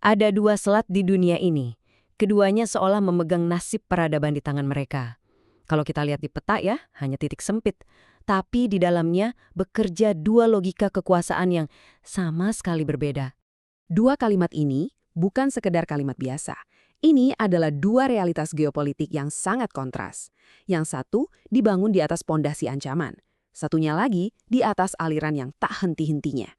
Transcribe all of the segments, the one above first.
Ada dua selat di dunia ini. Keduanya seolah memegang nasib peradaban di tangan mereka. Kalau kita lihat di peta ya, hanya titik sempit. Tapi di dalamnya bekerja dua logika kekuasaan yang sama sekali berbeda. Dua kalimat ini bukan sekedar kalimat biasa. Ini adalah dua realitas geopolitik yang sangat kontras. Yang satu dibangun di atas pondasi ancaman. Satunya lagi di atas aliran yang tak henti-hentinya.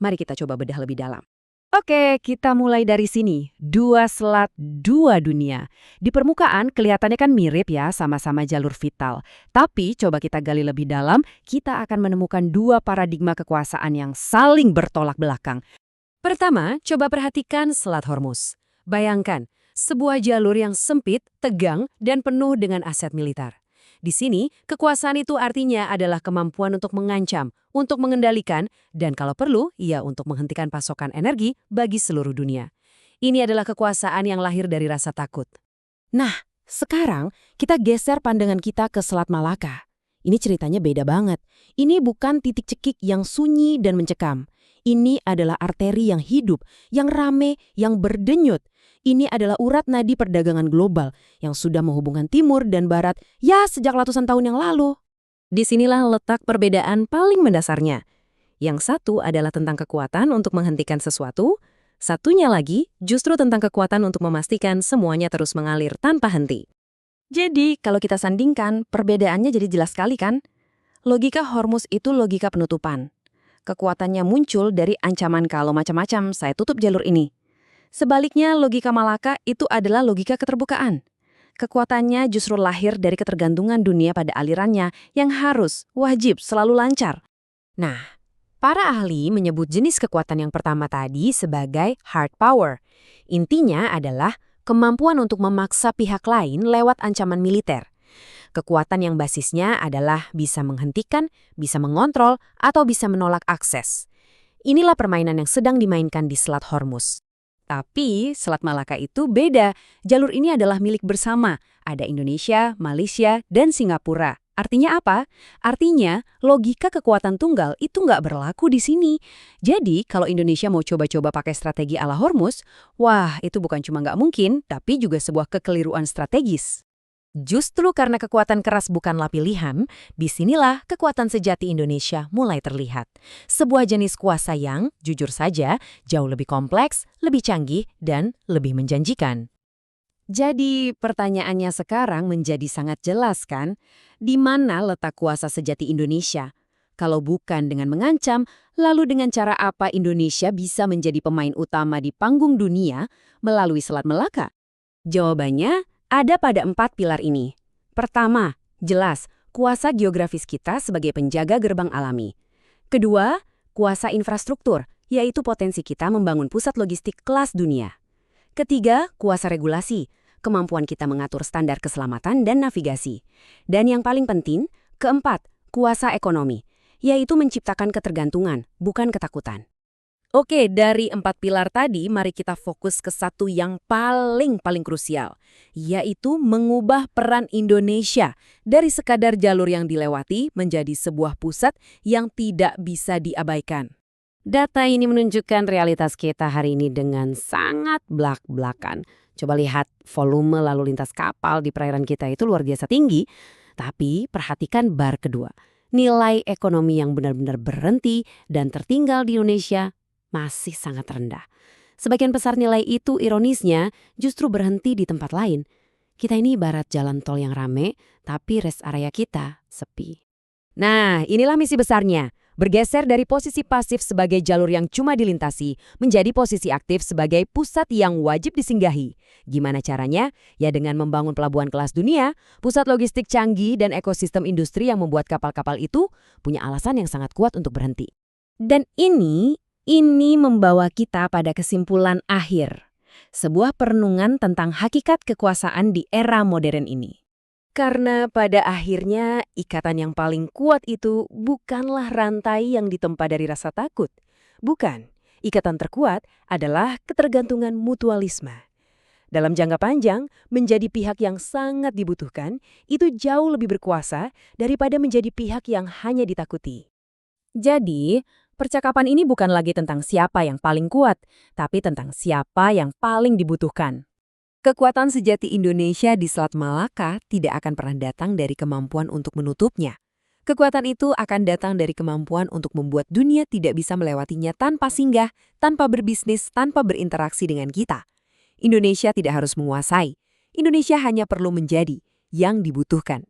Mari kita coba bedah lebih dalam. Oke, kita mulai dari sini. Dua selat, dua dunia. Di permukaan kelihatannya kan mirip ya, sama-sama jalur vital. Tapi coba kita gali lebih dalam, kita akan menemukan dua paradigma kekuasaan yang saling bertolak belakang. Pertama, coba perhatikan Selat Hormuz. Bayangkan, sebuah jalur yang sempit, tegang, dan penuh dengan aset militer. Di sini, kekuasaan itu artinya adalah kemampuan untuk mengancam, untuk mengendalikan, dan kalau perlu, ya untuk menghentikan pasokan energi bagi seluruh dunia. Ini adalah kekuasaan yang lahir dari rasa takut. Nah, sekarang kita geser pandangan kita ke Selat Malaka. Ini ceritanya beda banget. Ini bukan titik cekik yang sunyi dan mencekam. Ini adalah arteri yang hidup, yang rame, yang berdenyut. Ini adalah urat nadi perdagangan global yang sudah menghubungkan timur dan barat ya sejak ratusan tahun yang lalu. Disinilah letak perbedaan paling mendasarnya. Yang satu adalah tentang kekuatan untuk menghentikan sesuatu, satunya lagi justru tentang kekuatan untuk memastikan semuanya terus mengalir tanpa henti. Jadi, kalau kita sandingkan, perbedaannya jadi jelas sekali kan? Logika Hormuz itu logika penutupan. Kekuatannya muncul dari ancaman kalau macam-macam saya tutup jalur ini. Sebaliknya, logika Malaka itu adalah logika keterbukaan. Kekuatannya justru lahir dari ketergantungan dunia pada alirannya yang harus, wajib, selalu lancar. Nah, para ahli menyebut jenis kekuatan yang pertama tadi sebagai hard power. Intinya adalah kemampuan untuk memaksa pihak lain lewat ancaman militer. Kekuatan yang basisnya adalah bisa menghentikan, bisa mengontrol, atau bisa menolak akses. Inilah permainan yang sedang dimainkan di Selat Hormuz. Tapi Selat Malaka itu beda. Jalur ini adalah milik bersama. Ada Indonesia, Malaysia, dan Singapura. Artinya apa? Artinya logika kekuatan tunggal itu nggak berlaku di sini. Jadi kalau Indonesia mau coba-coba pakai strategi ala Hormuz, wah itu bukan cuma nggak mungkin, tapi juga sebuah kekeliruan strategis. Justru karena kekuatan keras bukanlah pilihan, disinilah kekuatan sejati Indonesia mulai terlihat. Sebuah jenis kuasa yang, jujur saja, jauh lebih kompleks, lebih canggih, dan lebih menjanjikan. Jadi pertanyaannya sekarang menjadi sangat jelas kan? Di mana letak kuasa sejati Indonesia? Kalau bukan dengan mengancam, lalu dengan cara apa Indonesia bisa menjadi pemain utama di panggung dunia melalui Selat Malaka? Jawabannya ada pada 4 pilar ini. Pertama, jelas, kuasa geografis kita sebagai penjaga gerbang alami. Kedua, kuasa infrastruktur, yaitu potensi kita membangun pusat logistik kelas dunia. Ketiga, kuasa regulasi, kemampuan kita mengatur standar keselamatan dan navigasi. Dan yang paling penting, keempat, kuasa ekonomi, yaitu menciptakan ketergantungan, bukan ketakutan. Oke, dari 4 pilar tadi, mari kita fokus ke satu yang paling krusial, yaitu mengubah peran Indonesia dari sekadar jalur yang dilewati menjadi sebuah pusat yang tidak bisa diabaikan. Data ini menunjukkan realitas kita hari ini dengan sangat blak-blakan. Coba lihat volume lalu lintas kapal di perairan kita itu luar biasa tinggi, tapi perhatikan bar kedua. Nilai ekonomi yang benar-benar berhenti dan tertinggal di Indonesia masih sangat rendah. Sebagian besar nilai itu ironisnya justru berhenti di tempat lain. Kita ini ibarat jalan tol yang rame, tapi rest area kita sepi. Nah, inilah misi besarnya. Bergeser dari posisi pasif sebagai jalur yang cuma dilintasi, menjadi posisi aktif sebagai pusat yang wajib disinggahi. Gimana caranya? Ya dengan membangun pelabuhan kelas dunia, pusat logistik canggih dan ekosistem industri yang membuat kapal-kapal itu punya alasan yang sangat kuat untuk berhenti. Dan ini membawa kita pada kesimpulan akhir. Sebuah perenungan tentang hakikat kekuasaan di era modern ini. Karena pada akhirnya ikatan yang paling kuat itu bukanlah rantai yang ditempa dari rasa takut. Bukan, ikatan terkuat adalah ketergantungan mutualisme. Dalam jangka panjang, menjadi pihak yang sangat dibutuhkan itu jauh lebih berkuasa daripada menjadi pihak yang hanya ditakuti. Jadi, Percakapan ini bukan lagi tentang siapa yang paling kuat, tapi tentang siapa yang paling dibutuhkan. Kekuatan sejati Indonesia di Selat Malaka tidak akan pernah datang dari kemampuan untuk menutupnya. Kekuatan itu akan datang dari kemampuan untuk membuat dunia tidak bisa melewatinya tanpa singgah, tanpa berbisnis, tanpa berinteraksi dengan kita. Indonesia tidak harus menguasai. Indonesia hanya perlu menjadi yang dibutuhkan.